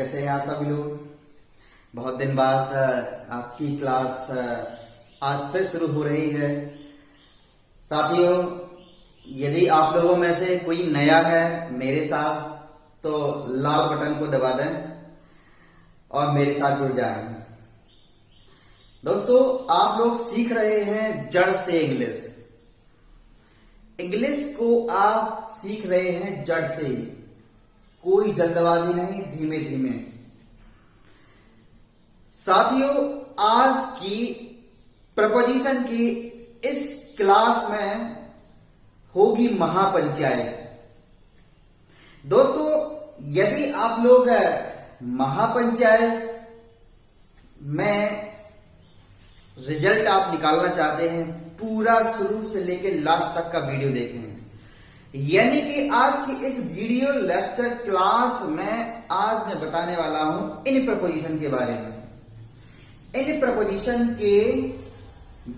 कैसे हैं आप सभी लोग। बहुत दिन बाद आपकी क्लास आज फिर शुरू हो रही है। साथियों, यदि आप लोगों में से कोई नया है मेरे साथ तो लाल बटन को दबा दें और मेरे साथ जुड़ जाएं। दोस्तों, आप लोग सीख रहे हैं जड़ से इंग्लिश को आप सीख रहे हैं जड़ से, कोई जल्दबाजी नहीं, धीमे धीमे। साथियों, आज की प्रपोजिशन की इस क्लास में होगी महापंचायत। दोस्तों, यदि आप लोग महापंचायत में रिजल्ट आप निकालना चाहते हैं, पूरा शुरू से लेकर लास्ट तक का वीडियो देखें। यानी कि आज की इस वीडियो लेक्चर क्लास में आज मैं बताने वाला हूं इन प्रपोजिशन के बारे में। इन प्रपोजिशन के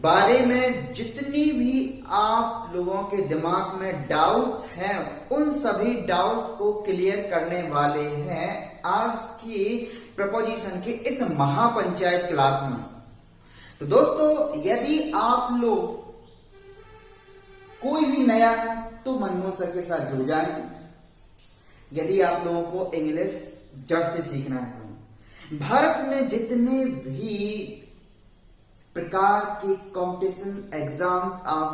बारे में जितनी भी आप लोगों के दिमाग में डाउट हैं, उन सभी डाउट्स को क्लियर करने वाले हैं आज की प्रपोजिशन के इस महापंचायत क्लास में। तो दोस्तों, यदि आप लोग कोई भी नया है तो मनमोहन सर के साथ जुड़ जाएं। यदि आप लोगों को इंग्लिश जड़ से सीखना है, भारत में जितने भी प्रकार के कंपटीशन एग्जाम्स आप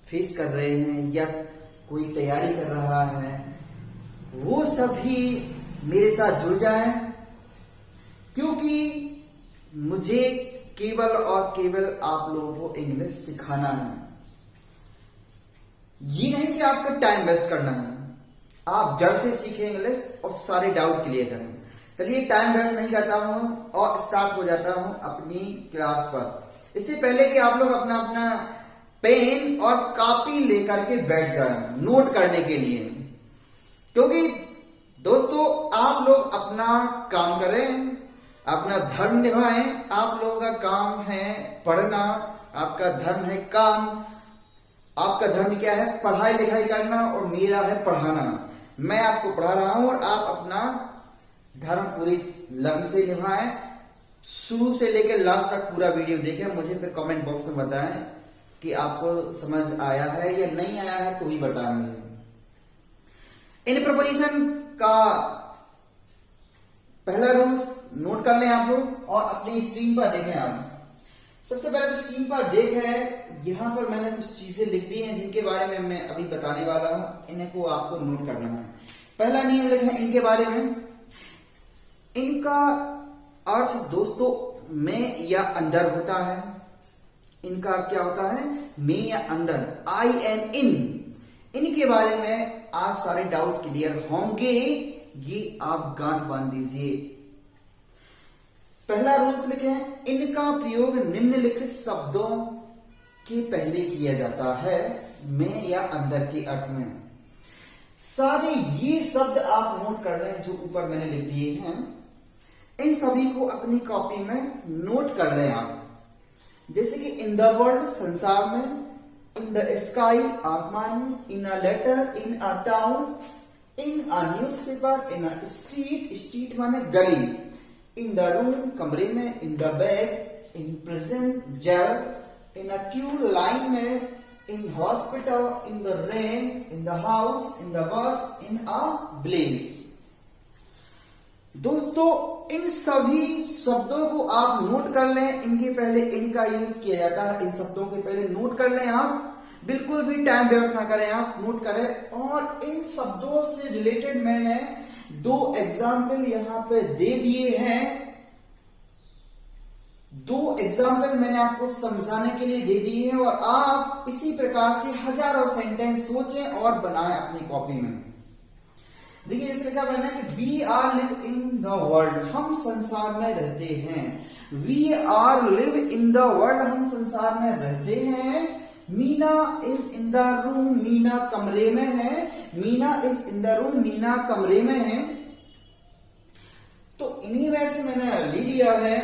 फेस कर रहे हैं या कोई तैयारी कर रहा है, वो सभी मेरे साथ जुड़ जाएं, क्योंकि मुझे केवल और केवल आप लोगों को इंग्लिश सिखाना है। ये नहीं कि आपका टाइम वेस्ट करना है, आप जड़ से सीखें इंग्लिश और सारे डाउट क्लियर करें। चलिए, टाइम वेस्ट नहीं करता हूं और स्टार्ट हो जाता हूं अपनी क्लास पर। इससे पहले कि आप लोग अपना अपना पेन और कॉपी लेकर के बैठ जाएं नोट करने के लिए, क्योंकि दोस्तों आप लोग अपना काम करें, अपना धर्म निभाएं। आप लोगों का काम है पढ़ना, आपका धर्म है काम। आपका धर्म क्या है? पढ़ाई लिखाई करना, और मेरा है पढ़ाना। मैं आपको पढ़ा रहा हूं और आप अपना धर्म पूरी लगन से निभाएं। शुरू से लेकर लास्ट तक पूरा वीडियो देखें। मुझे फिर कमेंट बॉक्स में बताएं कि आपको समझ आया है या नहीं आया है, तो भी बताएं मुझे। इन प्रपोजिशन का पहला रूल्स नोट कर लें आप लोग और अपनी स्क्रीन पर देखें। आप सबसे पहले तो स्क्रीन पर देखें, यहां पर मैंने कुछ चीजें लिख दी हैं जिनके बारे में मैं अभी बताने वाला हूं। इनको आपको नोट करना है। पहला नियम लिखा है इनके बारे में। इनका अर्थ दोस्तों में या अंदर होता है। इनका अर्थ क्या होता है? में या अंदर, आई एंड इन। इनके बारे में आज सारे डाउट क्लियर होंगे, ये आप गांठ बांध दीजिए। पहला रूल्स लिखे हैं, इनका प्रयोग निम्नलिखित शब्दों के पहले किया जाता है, में या अंदर के अर्थ में। सारे ये शब्द आप नोट कर लें जो ऊपर मैंने लिख दिए हैं। इन सभी को अपनी कॉपी में नोट कर लें आप। जैसे कि इन द वर्ल्ड, संसार में; इन द स्काई, आसमान में; in a letter, in a town; in a newspaper, in a street, street माने गली; इन द रूम, कमरे में; in the bed, in prison, jail; in a queue, line में; in hospital, in the rain; in the house, in the bus; in a village. दोस्तों, इन सभी शब्दों को आप नोट कर लें। इनके पहले इनका यूज किया जाता है। इन शब्दों के पहले नोट कर लें आप, बिल्कुल भी टाइम वेस्ट ना करें, आप नोट करें। और इन शब्दों से रिलेटेड मैंने 2 एग्जाम्पल यहां पे दे दिए हैं। 2 एग्जाम्पल मैंने आपको समझाने के लिए दे दिए हैं, और आप इसी प्रकार से हजारों सेंटेंस सोचें और बनाएं अपनी कॉपी में। देखिए, इस लिखा मैंने कि we are live in the world, हम संसार में रहते हैं। We are live in the world, हम संसार में रहते हैं। Meena is in the room, Meena कमरे में है। Meena is in the room, Meena कमरे में है। तो इन्हीं में से मैंने ले लिया है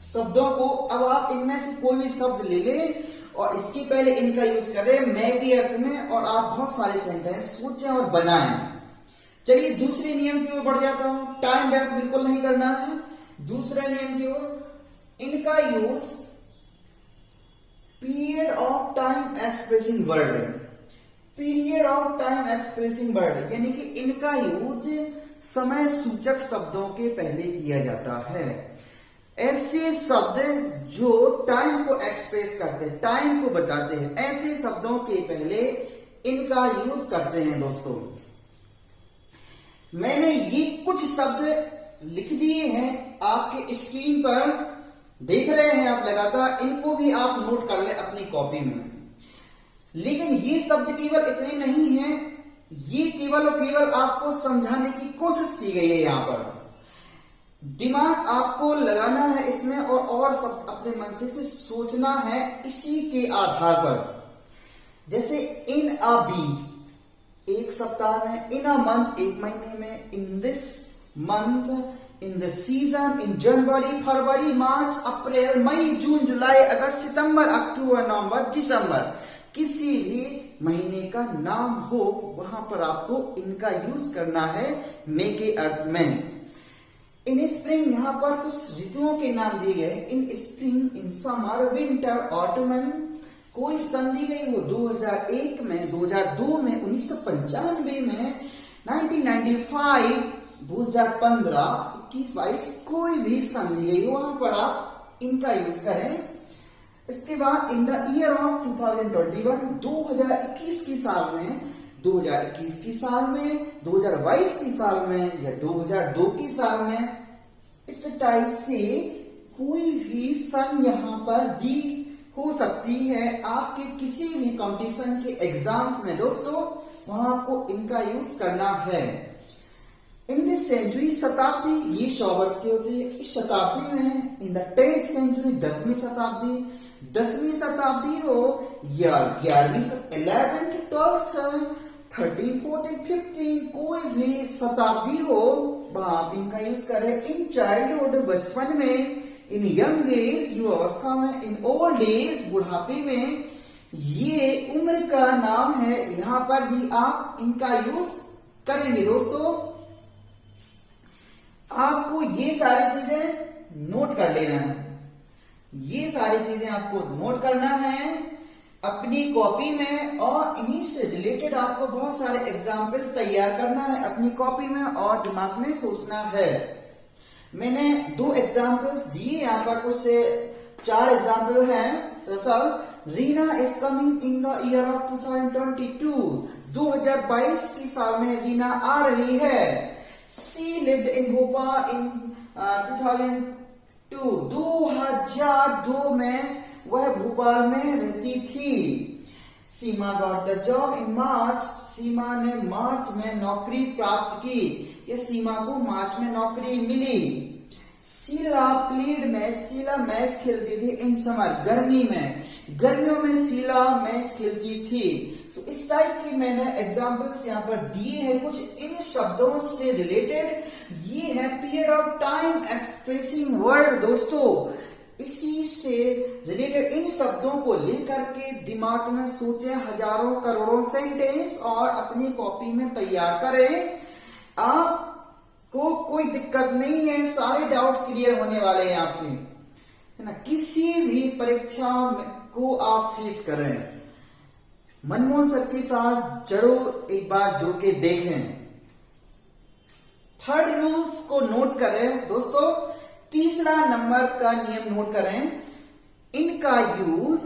शब्दों को। अब आप इनमें से कोई भी शब्द ले लें और इसके पहले इनका यूज करें मैं के अर्थ में, और आप बहुत सारे सेंटेंस सोचें और बनाएं। चलिए दूसरे नियम की ओर बढ़ जाता हूं, टाइम व्यर्थ बिल्कुल नहीं करना है। दूसरे नियम की ओर, इनका use period of time expressing word, period of time expressing word, यानी कि इनका यूज समय सूचक शब्दों के पहले किया जाता है। ऐसे शब्द जो टाइम को एक्सप्रेस करते हैं, टाइम को बताते हैं, ऐसे शब्दों के पहले इनका यूज करते हैं। दोस्तों मैंने ये कुछ शब्द लिख दिए हैं, आपके स्क्रीन पर देख रहे हैं आप लगातार, इनको भी आप नोट कर ले अपनी कॉपी में। लेकिन ये शब्द केवल इतने नहीं हैं, ये केवल और केवल आपको समझाने की कोशिश की गई है। यहां पर दिमाग आपको लगाना है इसमें, और सब अपने मन से सोचना है इसी के आधार पर। जैसे इन अ वीक, एक सप्ताह में, इन अ मंथ, एक महीने में, in this month, in the season, in January, February, March, April, May, June, July, August, September, October, November, December, किसी भी महीने का नाम हो वहां पर आपको इनका यूज करना है मे के अर्थ में। इन स्प्रिंग, यहां पर कुछ ऋतुओं के नाम दिए गए, इन spring, in summer, winter, ottoman, कोई सन दी गई हो 2001 में, 2002 में, 1995 में, 1995, 2015, 21-22, कोई भी सन दी गई हो वहां पर आप इनका यूज करें। इसके बाद इन द ईयर ऑफ 2021, 2021 की साल में, 2021 की साल में, 2022 की साल में, या 2002 की साल में, इस टाइप से कोई भी सन यहां पर दी हो सकती है आपके किसी भी कंपटीशन के एग्जाम्स में। दोस्तों वहां आपको इनका यूज करना है। इन दिस सेंचुरी, शताब्दी, ये 100 वर्ष की होती है, इस शताब्दी में। इन द 10th सेंचुरी, 10वीं शताब्दी, 10वीं शताब्दी हो या 11वीं, 11th, 12th, 13, 14, 15, कोई भी शताब्दी हो वहां आप इनका यूज करें। इन चाइल्डहुड, बचपन में, इन यंग एज, युवावस्था में, इन ओल्ड एज, बुढ़ापे में, ये उम्र का नाम है, यहां पर भी आप इनका यूज करेंगे। दोस्तों आपको ये सारी चीजें नोट कर लेना है, ये सारी चीजें आपको नोट करना है अपनी कॉपी में, और इन्हीं से रिलेटेड आपको बहुत सारे एग्जाम्पल तैयार करना है अपनी कॉपी में और दिमाग में सोचना है। मैंने 2 एग्जाम्पल्स दिए, यहाँ पर कुछ 4 एग्जाम्पल हैं। दरअसल Reena is coming in the year of 2022, 2022 की साल में रीना आ रही है। शी लिव्ड इन भोपाल इन 2002, 2002 में वह भोपाल में रहती थी। सीमा गॉट द जॉब इन मार्च, सीमा ने मार्च में नौकरी प्राप्त की, या सीमा को मार्च में नौकरी मिली। Sheela played match, Sheela match खेलती थी इन समर, गर्मी में, गर्मियों में शीला मैच खेलती थी। तो इस टाइप की मैंने एग्जाम्पल्स यहाँ पर दिए हैं कुछ इन शब्दों से रिलेटेड। ये है period of time expressing word. दोस्तों इसी से रिलेटेड इन शब्दों को लेकर के दिमाग में सोचे हजारों करोड़ों सेंटेंस और अपनी कॉपी में तैयार करें। आपको कोई दिक्कत नहीं है, सारे डाउट क्लियर होने वाले हैं आपके, है ना। किसी भी परीक्षा को आप फेस करें, मनमोहन सर के साथ जरूर एक बार जुड़ के देखें। थर्ड रूल्स को नोट करें दोस्तों, तीसरा नंबर का नियम नोट करें। इनका यूज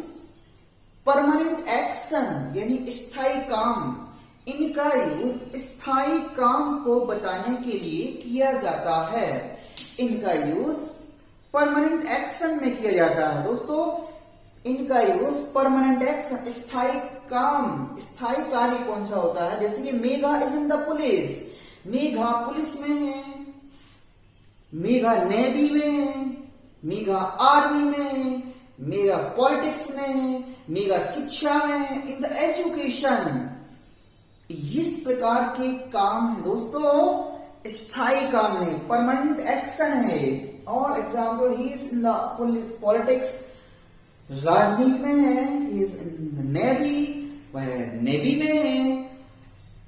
परमानेंट एक्शन यानी स्थायी काम, इनका यूज स्थायी काम को बताने के लिए किया जाता है। इनका यूज परमानेंट एक्शन में किया जाता है। दोस्तों इनका यूज परमानेंट एक्शन, स्थायी काम, स्थायी कार्य कौन सा होता है, जैसे कि Megha is in the police, Megha police में है, मेघा नेवी में है, मेघा आर्मी में है, मेघा पॉलिटिक्स में है, मेघा शिक्षा में है, इन द एजुकेशन। इस प्रकार के काम है दोस्तों, स्थायी काम है, परमानेंट एक्शन है। और example, he is in the politics, राजनीति में है, he is in the navy, वह नेवी में है।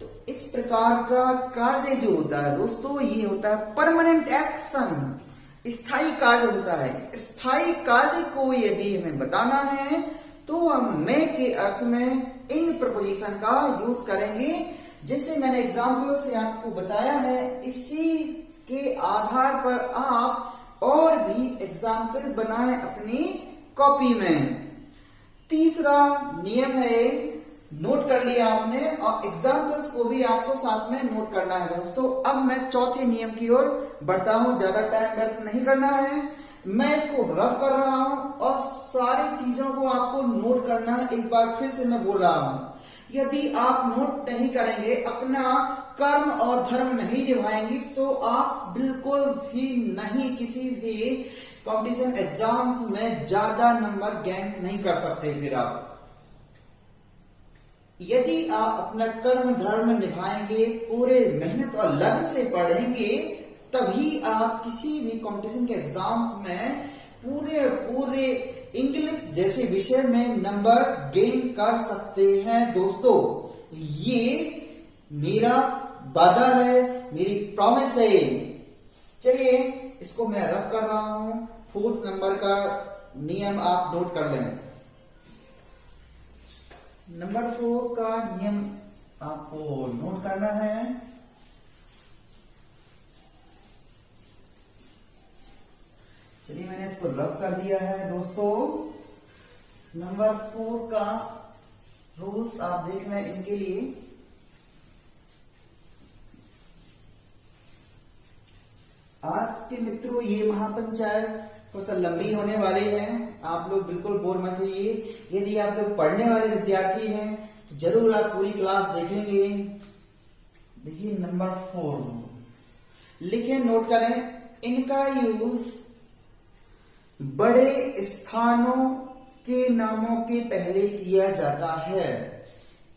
तो इस प्रकार का कार्य जो होता है दोस्तों, ये होता है परमानेंट एक्शन, स्थायी कार्य होता है। स्थायी कार्य को यदि हमें बताना है तो हम मैं के अर्थ में इन प्रपोजिशन का यूज करेंगे। जैसे मैंने एग्जाम्पल से आपको बताया है, इसी के आधार पर आप और भी एग्जाम्पल बनाएं अपनी कॉपी में। तीसरा नियम है, नोट कर लिया आपने, और एग्जाम्पल्स को भी आपको साथ में नोट करना है दोस्तों। अब मैं चौथे नियम की ओर बढ़ता हूं, ज्यादा टाइम व्यर्थ नहीं करना है। मैं इसको रफ कर रहा हूं और सारी चीजों को आपको नोट करना है। एक बार फिर से मैं बोल रहा हूं, यदि आप नोट नहीं करेंगे, अपना कर्म और धर्म नहीं निभाएंगे, तो आप बिल्कुल भी नहीं किसी भी कंपटीशन एग्जाम्स में ज्यादा नंबर गेन नहीं कर सकते। फिर आप यदि आप अपना कर्म धर्म निभाएंगे, पूरे मेहनत और लगन से पढ़ेंगे, तभी आप किसी भी कंपटीशन के एग्जाम्स में पूरे इंग्लिश जैसे विषय में नंबर गेन कर सकते हैं दोस्तों। ये मेरा वादा है, मेरी प्रॉमिस है। चलिए इसको मैं रफ कर रहा हूं। 4th नंबर का नियम आप नोट कर लें। नंबर 4 का नियम आपको नोट करना है। चलिए मैंने इसको रफ कर दिया है दोस्तों। नंबर 4 का रूल्स आप देख रहे हैं इनके लिए। आज के मित्रों ये महापंचायत कुछ लंबी होने वाली है, आप लोग बिल्कुल बोर मत होइए। यदि आप लोग पढ़ने वाले विद्यार्थी हैं तो जरूर आप पूरी क्लास देखेंगे। देखिए नंबर 4 लिखे, नोट करें। इनका यूज बड़े स्थानों के नामों के पहले किया जाता है।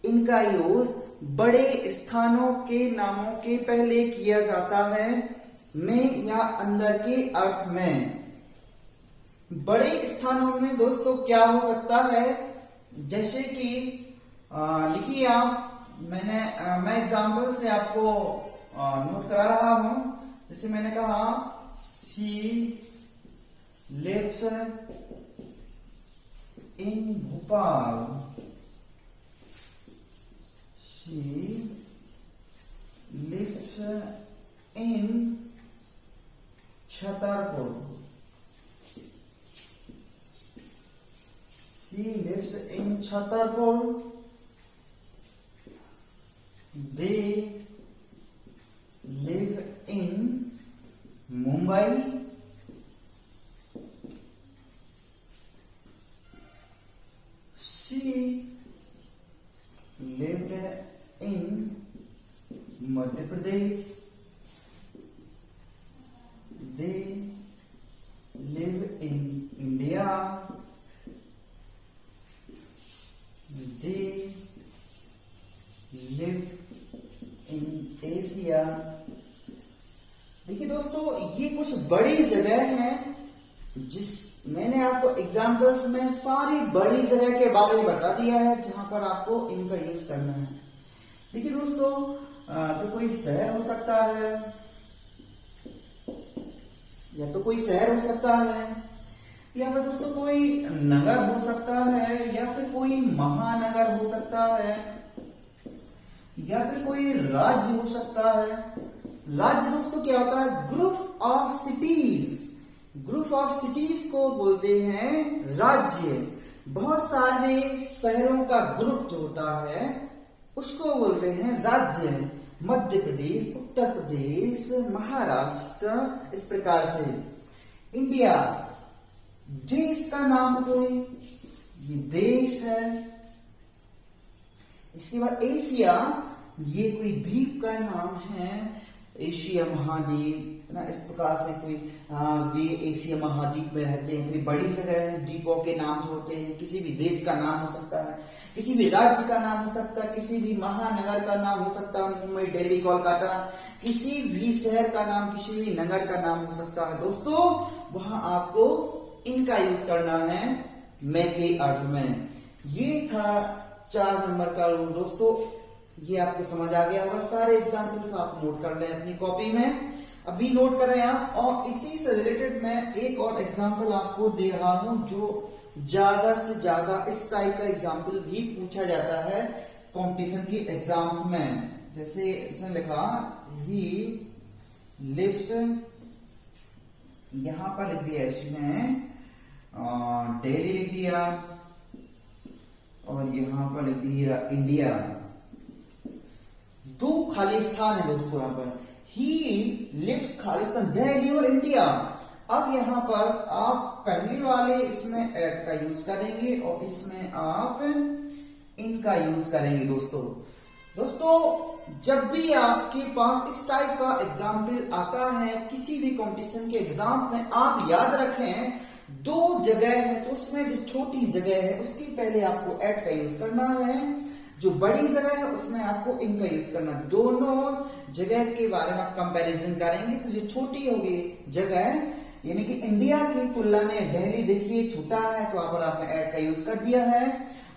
इनका यूज बड़े स्थानों के नामों के पहले किया जाता है, में या अंदर के अर्थ में। बड़े स्थानों में दोस्तों क्या हो सकता है, जैसे कि लिखिए आप, मैं एग्जाम्पल से आपको नोट करा रहा हूं। जैसे मैंने कहा, she lives in Bhopal, she lives in Chhatarpur, she lives in Chhatarpur, they live in Mumbai, she lived in Madhya Pradesh, they live in India, they live in Asia। देखिए दोस्तों, ये कुछ बड़ी जगह हैं, जिस मैंने आपको एग्जाम्पल्स में सारी बड़ी जगह के बारे में बता दिया है, जहां पर आपको इनका यूज करना है। देखिए दोस्तों, तो कोई शहर हो सकता है, या तो कोई शहर हो सकता है, या फिर दोस्तों कोई नगर हो सकता है, या फिर कोई महानगर हो सकता है, या फिर कोई राज्य हो सकता है। राज्य दोस्तों क्या होता है, group of cities. Group of cities को बोलते हैं राज्य। बहुत सारे शहरों का ग्रुप जो होता है उसको बोलते हैं राज्य। मध्य प्रदेश, उत्तर प्रदेश, महाराष्ट्र, इस प्रकार से। इंडिया देश का नाम कोई, ये देश है। इसके बाद एशिया, ये कोई द्वीप का नाम है, एशिया महाद्वीप ना, इस प्रकार से कोई वे एशिया महाद्वीप में रहते हैं। तो बड़ी जगह है, द्वीपों के नाम जो होते हैं, किसी भी देश का नाम हो सकता है, किसी भी राज्य का नाम हो सकता है, किसी भी महानगर का नाम हो सकता है, मुंबई, दिल्ली, कोलकाता, किसी भी शहर का नाम, किसी भी नगर का नाम हो सकता है। दोस्तों वहां आपको इनका यूज करना है मैं के अर्थ में। ये था 4 नंबर का रूल दोस्तों। ये आपको समझ आ गया होगा। सारे एग्जाम्पल्स आप नोट कर लें अपनी कॉपी में, अभी नोट करें आप। और इसी से रिलेटेड मैं एक और एग्जाम्पल आपको दे रहा हूं जो ज्यादा से ज्यादा इस टाइप का एग्जाम्पल भी पूछा जाता है कंपटीशन की एग्जाम्स में। जैसे इसने लिखा ही लिव्स, यहां पर लिख दिया इसने दिल्ली लिख दिया, और यहां पर लिख दिया इंडिया। दो खाली स्थान है दोस्तों यहाँ पर, ही लिव्स खालिस्तान दिल्ली और इंडिया। अब यहां पर आप पहले वाले इसमें एट का यूज करेंगे और इसमें आप इनका यूज करेंगे दोस्तों। जब भी आपके पास इस टाइप का एग्जाम्पल आता है किसी भी कंपटीशन के एग्जाम में, आप याद रखें दो जगह है तो उसमें जो छोटी जगह है उसकी पहले आपको एट का यूज करना है, जो बड़ी जगह है उसमें आपको इनका यूज करना है। दोनों जगह के बारे में आप कंपैरिजन करेंगे तो जो छोटी होगी जगह यानी कि इंडिया की तुलना में दिल्ली देखिए छोटा है, तो यहाँ पर आपने एट का यूज कर दिया है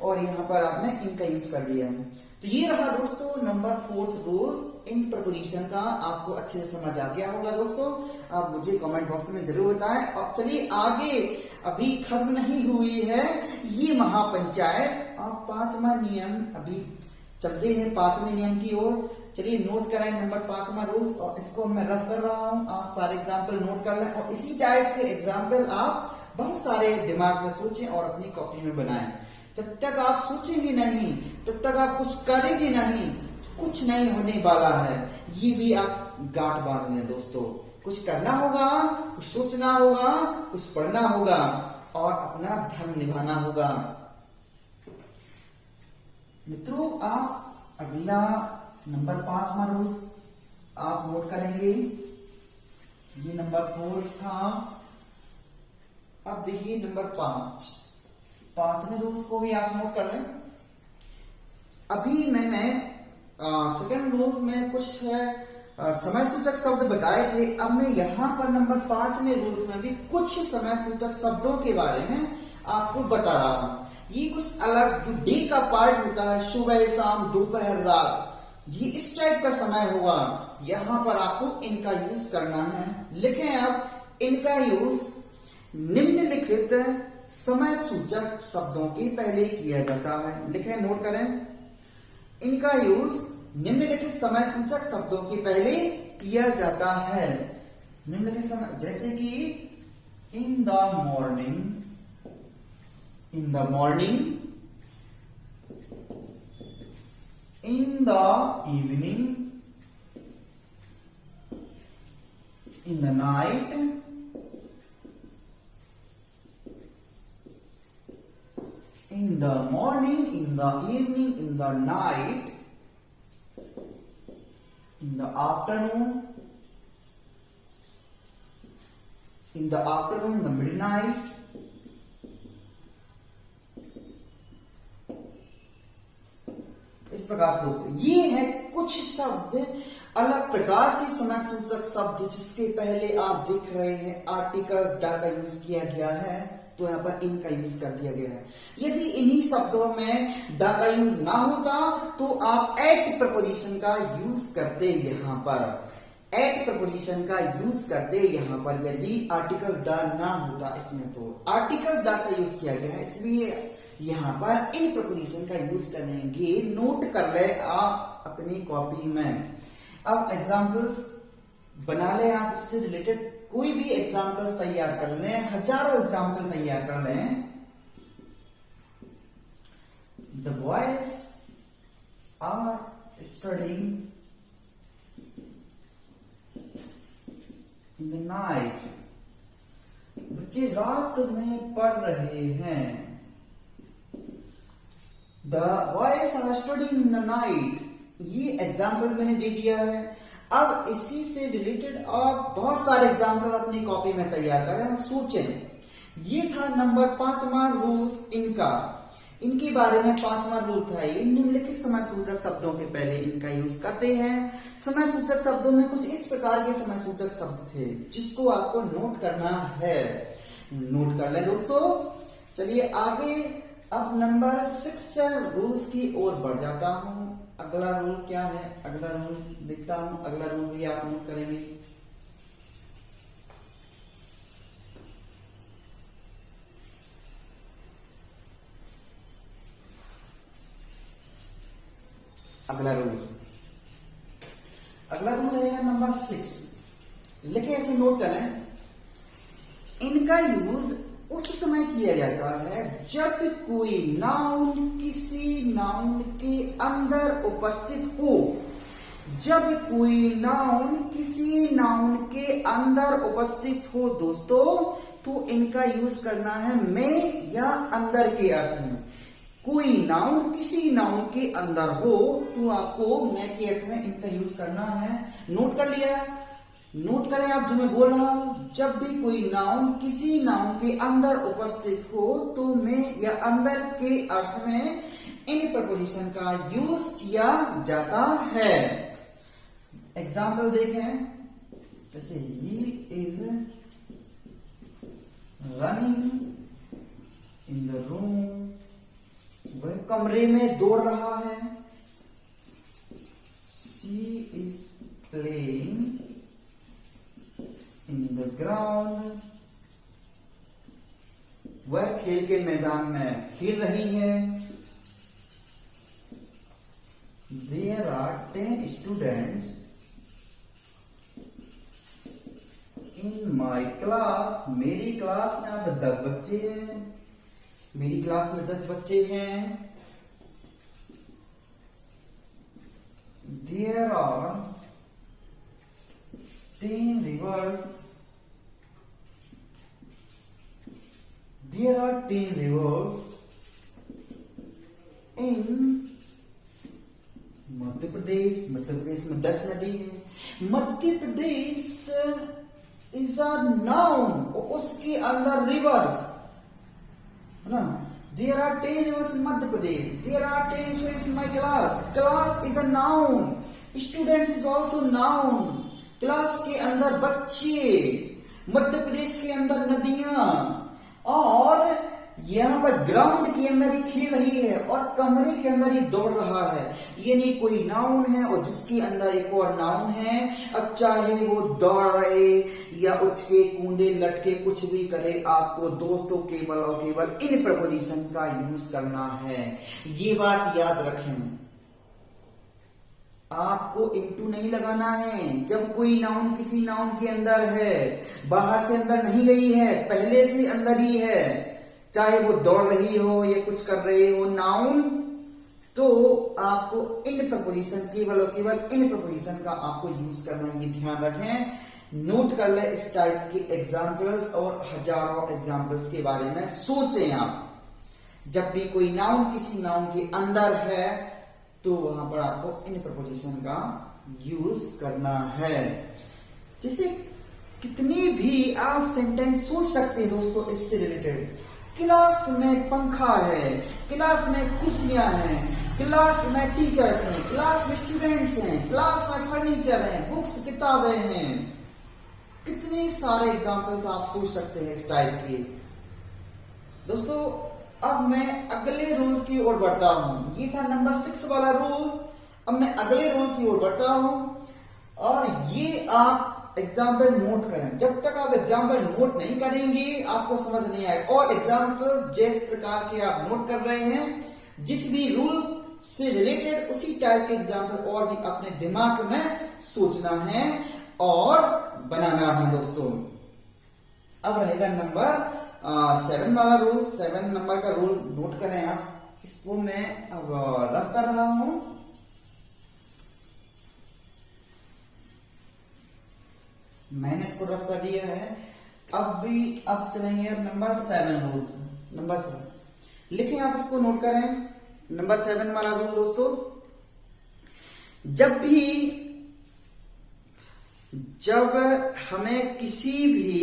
और यहाँ पर आपने इनका यूज कर दिया है। तो ये रहा दोस्तों number 4th rule in preposition का। आपको अच्छे से समझ आ गया होगा दोस्तों, आप मुझे कमेंट बॉक्स में जरूर बताएं। और चलिए आगे, अभी खत्म नहीं हुई है ये महापंचायत। आप 5वां नियम अभी चलते हैं 5वें नियम की ओर। चलिए नोट कराएं नंबर 5वां रूल्स, और इसको मैं रफ कर रहा हूं, आप सारे एग्जाम्पल नोट कर लें। और इसी टाइप के एग्जाम्पल आप बहुत सारे दिमाग में सोचें और अपनी कॉपी में बनाएं। जब तक आप सोचेंगे नहीं तब तक आप कुछ करेंगे नहीं, कुछ नहीं होने वाला है। ये भी आप गांठ बांध लें दोस्तों, कुछ करना होगा, कुछ सोचना होगा, कुछ पढ़ना होगा और अपना धर्म निभाना होगा। मित्रों आप अगला नंबर 5वां रूल आप नोट करेंगे, ये नंबर 4 था। अब देखिए नंबर 5वें रूल्स को भी आप नोट कर लें। अभी मैंने सेकंड रूल में कुछ समय सूचक शब्द बताए थे, अब मैं यहां पर नंबर 5वें रूल में भी कुछ समय सूचक शब्दों के बारे में आपको बता रहा हूं। ये कुछ अलग जो डे का पार्ट होता है, सुबह शाम दोपहर रात, ये इस टाइप का समय होगा। यहां पर आपको इनका यूज करना है। लिखें आप इनका यूज निम्नलिखित समय सूचक शब्दों के पहले किया जाता है। लिखें, नोट करें, इनका यूज निम्नलिखित समय सूचक शब्दों के पहले किया जाता है। निम्नलिखित समय जैसे कि in the morning, in the morning, in the evening, in the night, in the morning, in the evening, in the night, in the afternoon, in the midnight, इस प्रकार से ये है कुछ शब्द अलग प्रकार से समय सूचक शब्द जिसके पहले आप देख रहे हैं आर्टिकल द का यूज किया गया है, तो यहाँ पर इन का यूज कर दिया गया है। यदि इन्हीं शब्दों में द का यूज ना होता तो आप एट प्रपोजिशन का यूज करते यहाँ पर, एट प्रपोजिशन का यूज करते यहाँ पर। यदि आर्टिकल द ना होता इसमें, तो आर्टिकल द का यूज किया गया है, इसलिए यहाँ पर इन प्रपोजिशन का यूज करेंगे। नोट कर ले आप अपनी कॉपी में। अब एग्जाम्पल्स बना ले आप, इससे रिलेटेड कोई भी एग्जाम्पल्स तैयार कर लें, हजारों एग्जाम्पल तैयार कर लें। The boys are studying in the night, बच्चे रात में पढ़ रहे हैं। The boys are studying in the night, ये एग्जाम्पल मैंने दे दिया है। अब इसी से रिलेटेड आप बहुत सारे एग्जाम्पल अपनी कॉपी में तैयार करें, सोचें। ये था नंबर 5वां रूल इनका, इनके बारे में 5वां रूल था। ये निम्नलिखित समय सूचक शब्दों के पहले इनका यूज करते हैं। समय सूचक शब्दों में कुछ इस प्रकार के समय सूचक शब्द थे जिसको आपको नोट करना है, नोट कर लें दोस्तों। चलिए आगे अब नंबर 6 रूल्स की ओर बढ़ जाता हूं। अगला रूल क्या है, अगला रूल लिखता हूं, अगला रूल भी आप नोट करेंगे। अगला रूल रहेगा नंबर 6। लिखे ऐसे नोट करें, इनका यूज उस समय किया जाता है जब कोई नाउन किसी नाउन के अंदर उपस्थित हो। जब कोई नाउन किसी नाउन के अंदर उपस्थित हो दोस्तों, तो इनका यूज करना है में या अंदर के अर्थ में। कोई नाउन किसी नाउन के अंदर हो तो आपको में के अर्थ में इनका यूज करना है। नोट कर लिया? नोट करें आप जो मैं बोल रहा हूं, जब भी कोई नाउन किसी नाउन के अंदर उपस्थित हो तो में या अंदर के अर्थ में इन प्रपोजिशन का यूज किया जाता है। एग्जाम्पल देखें, जैसे he is running in the room, वह कमरे में दौड़ रहा है। She is playing in the ground, वह खेल के मैदान में खेल रही है। There are 10 students in my class, मेरी क्लास में अब 10 बच्चे हैं। मेरी क्लास में 10 बच्चे हैं। There are 10 rivers, there are 10 rivers in Madhya Pradesh. Madhya Pradesh में 10 नदी है। Madhya Pradesh is a noun, उसके अंदर रिवर्स है ना। There are 10 rivers in Madhya Pradesh. There are 10 students in my class. Class is a noun. Students is also noun. Class के अंदर बच्चे, मध्य प्रदेश के अंदर नदियां, और यहां पर ग्राउंड के अंदर ही खेल रही है और कमरे के अंदर ही दौड़ रहा है। ये नहीं कोई नाउन है और जिसके अंदर एक और नाउन है। अब चाहे वो दौड़ रहे या उछके कूदे लटके कुछ भी करे, आपको दोस्तों केवल और केवल इन प्रपोजिशन का यूज करना है। ये बात याद रखें, आपको इंटू नहीं लगाना है। जब कोई नाउन किसी नाउन के अंदर है, बाहर से अंदर नहीं गई है, पहले से अंदर ही है, चाहे वो दौड़ रही हो या कुछ कर रही हो नाउन, तो आपको इन प्रपोजिशन केवल और केवल इन प्रपोजिशन का आपको यूज करना है। ये ध्यान रखें, नोट कर ले इस टाइप के एग्जाम्पल्स और हजारों एग्जाम्पल्स के बारे में सोचें आप। जब भी कोई नाउन किसी नाउन के अंदर है तो वहां पर आपको इन प्रपोजिशन का यूज करना है। जैसे कितनी भी आप सेंटेंस सोच सकते हैं दोस्तों इससे रिलेटेड। क्लास में पंखा है, क्लास में कुर्सियां हैं, क्लास में टीचर्स हैं, क्लास में स्टूडेंट्स हैं, क्लास में फर्नीचर हैं, बुक्स किताबें हैं। कितने सारे एग्जाम्पल्स आप सोच सकते हैं इस टाइप के। दोस्तों अब मैं अगले रूल की ओर बढ़ता हूं। ये था नंबर 6 वाला रूल। अब मैं अगले रूल की ओर बढ़ता हूं और ये आप एग्जाम्पल नोट करें। जब तक आप एग्जाम्पल नोट नहीं करेंगे आपको समझ नहीं आएगा। और एग्जाम्पल्स जिस प्रकार के आप नोट कर रहे हैं, जिस भी रूल से रिलेटेड उसी टाइप के एग्जाम्पल और भी अपने दिमाग में सोचना है और बनाना है दोस्तों। अब रहेगा नंबर 7 वाला रूल। 7 नंबर का रूल नोट करें आप। इसको मैं अब रफ कर रहा हूं। मैंने इसको रफ कर दिया है। अब चलेंगे नंबर 7 रूल। नंबर 7 लिखें आप, इसको नोट करें। नंबर 7 वाला रूल दोस्तों, जब हमें किसी भी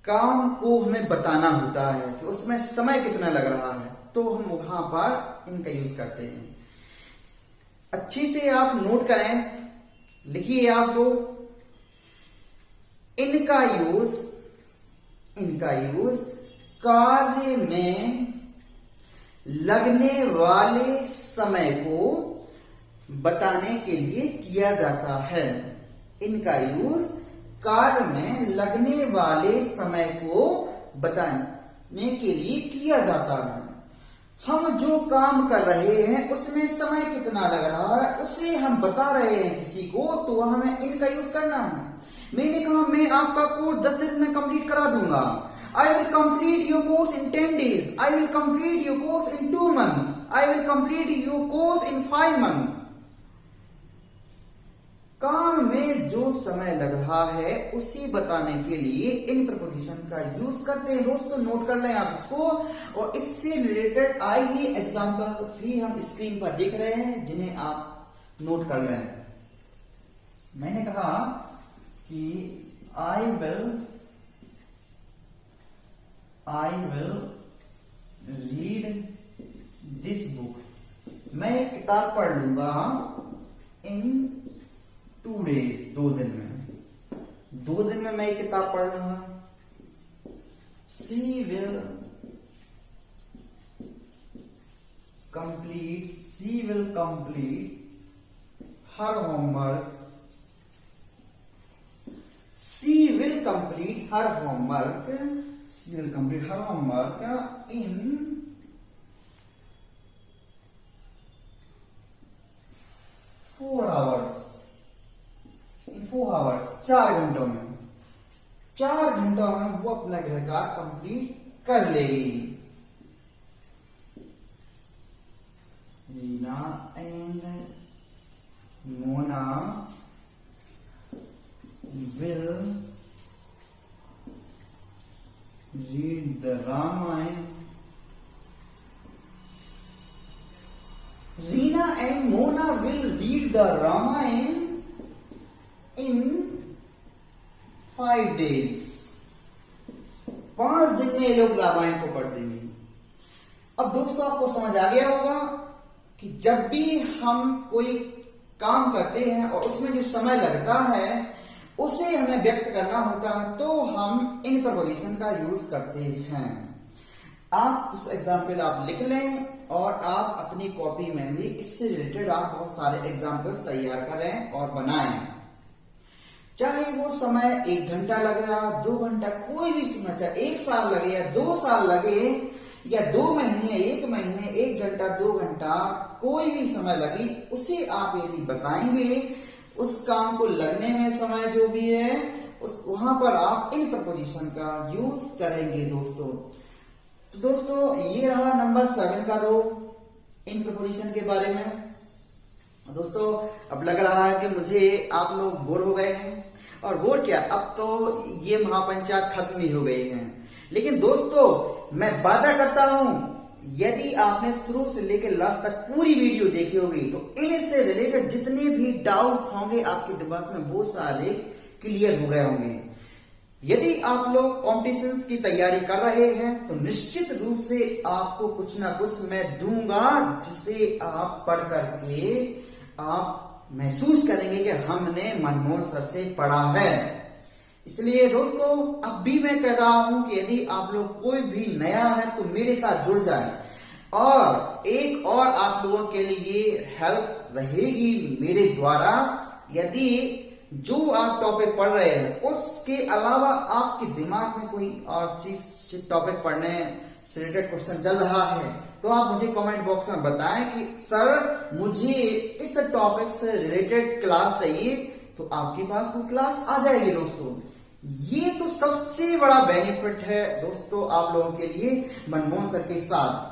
काम को हमें बताना होता है कि उसमें समय कितना लग रहा है, तो हम वहां पर इनका यूज करते हैं। अच्छी से आप नोट करें, लिखिए आप लोग। इनका यूज कार्य में लगने वाले समय को बताने के लिए किया जाता है। इनका यूज कार्य में लगने वाले समय को बताने के लिए किया जाता है। हम जो काम कर रहे हैं उसमें समय कितना लग रहा है उसे हम बता रहे हैं किसी को, तो हमें इनका यूज करना है। मैंने कहा मैं आपका कोर्स 10 दिन में कंप्लीट करा दूंगा। I will complete your course in 10 days। I will complete your course in 2 months। I will complete your course in 5 months। काम में जो समय लग रहा है उसे बताने के लिए इन प्रपोजिशन का यूज करते हैं। दोस्तों नोट कर लें आप इसको, और इससे रिलेटेड आइए एग्जाम्पल फ्री हम स्क्रीन पर देख रहे हैं जिन्हें आप नोट कर लें। मैंने कहा कि I will read this book. मैं एक किताब पढ़ लूंगा इन 2 days, 2 दिन में। 2 दिन में मैं एक किताब पढ़ लूंगा। She will complete her homework. She will complete her homework in 4 hours। 4 hours, 4 घंटों में। 4 घंटों में वो अपना गृह कार्य कंप्लीट कर लेगी। Reena and Mona will read the Ramayana. Reena and Mona will read the Ramayana in 5 days। 5 दिन में ये लोग रामायण को पढ़ देंगे। अब दोस्तों आपको समझ आ गया होगा कि जब भी हम कोई काम करते हैं और उसमें जो समय लगता है उसे हमें व्यक्त करना होता है तो हम इन प्रपोजिशन का यूज करते हैं। आप उस एग्जाम्पल आप लिख लें और आप अपनी कॉपी में भी इससे रिलेटेड आप बहुत सारे एग्जाम्पल्स तैयार करें और बनाएं। चाहे वो समय 1 घंटा लगेगा, 2 घंटा, कोई भी समय, चाहे 1 साल लगे या 2 साल लगे या 2 महीने, 1 महीने, 1 घंटा, 2 घंटा, कोई भी समय लगी, उसे आप यदि बताएंगे, उस काम को लगने में समय जो भी है वहां पर आप इन प्रपोजिशन का यूज करेंगे दोस्तों। तो दोस्तों ये रहा नंबर 7 का रो इन प्रपोजिशन के बारे में। दोस्तों अब लग रहा है कि मुझे आप लोग बोर हो गए हैं, और बोर क्या, अब तो ये महापंचायत खत्म ही हो गई है। लेकिन दोस्तों मैं वादा करता हूं यदि आपने शुरू से लेकर लास्ट तक पूरी वीडियो देखी होगी तो इनसे रिलेटेड जितने भी डाउट होंगे आपके दिमाग में वो सारे क्लियर हो गए होंगे। यदि आप लोग कॉम्पिटिशन्स की तैयारी कर रहे हैं तो निश्चित रूप से आपको कुछ ना कुछ मैं दूंगा जिसे आप पढ़ करके आप महसूस करेंगे कि हमने मनमोहन सर से पढ़ा है। इसलिए दोस्तों अब भी मैं कह रहा हूं कि यदि आप लोग कोई भी नया है तो मेरे साथ जुड़ जाए, और एक और आप लोगों के लिए हेल्प रहेगी मेरे द्वारा। यदि जो आप टॉपिक पढ़ रहे हैं उसके अलावा आपके दिमाग में कोई और चीज टॉपिक पढ़ने से रिलेटेड क्वेश्चन चल रहा है तो आप मुझे कमेंट बॉक्स में बताएं कि सर मुझे इस टॉपिक से रिलेटेड क्लास चाहिए, तो आपके पास वो क्लास आ जाएगी। दोस्तों ये तो सबसे बड़ा बेनिफिट है दोस्तों आप लोगों के लिए मनमोहन सर के साथ।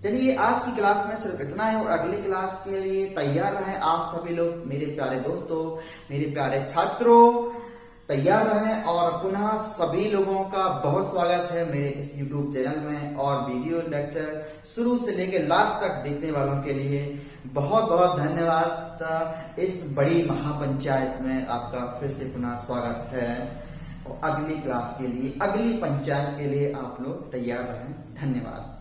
चलिए आज की क्लास में सिर्फ इतना है, और अगली क्लास के लिए तैयार रहें आप सभी लोग, मेरे प्यारे दोस्तों, मेरे प्यारे छात्रों, तैयार रहें। और पुनः सभी लोगों का बहुत स्वागत है मेरे इस YouTube चैनल में, और वीडियो लेक्चर शुरू से लेकर लास्ट तक देखने वालों के लिए बहुत बहुत धन्यवाद। इस बड़ी महापंचायत में आपका फिर से पुनः स्वागत है, और अगली क्लास के लिए, अगली पंचायत के लिए आप लोग तैयार रहें। धन्यवाद।